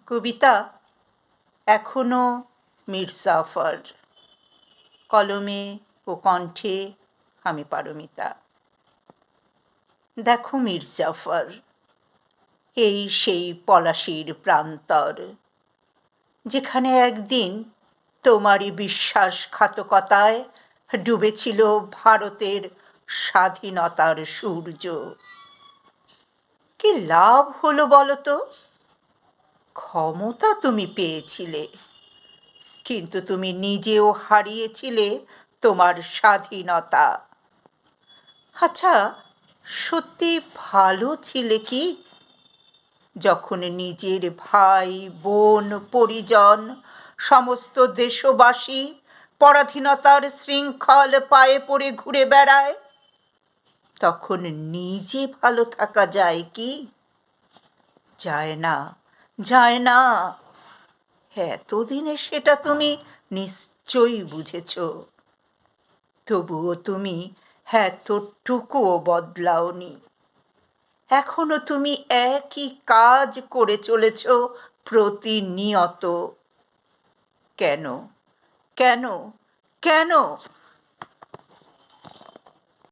কবিতা এখনো মির্জাফর, কলমে ও কণ্ঠে আমি পারমিতা। দেখো মির্জাফর, এই সেই পলাশির প্রান্তর, যেখানে একদিন তোমারই বিশ্বাসঘাতকতায় ডুবেছিল ভারতের স্বাধীনতার সূর্য। কি লাভ হলো বলো তো? ক্ষমতা তুমি পেয়েছিলে, কিন্তু তুমি নিজেও হারিয়েছিলে তোমার স্বাধীনতা। আচ্ছা, সত্যি ভালো ছিলে কি, যখন নিজের ভাই বোন পরিজন সমস্ত দেশবাসী পরাধীনতার শৃঙ্খল পায়ে পড়ে ঘুরে বেড়ায়? তখন নিজে ভালো থাকা যায় কি? যায় না, যায় না। এতদিনে সেটা তুমি নিশ্চয়ই বুঝেছ। তবুও তুমি এতটুকুও বদলাওনি। এখনো তুমি একই কাজ করে চলেছ প্রতিনিয়ত। কেন, কেন, কেন?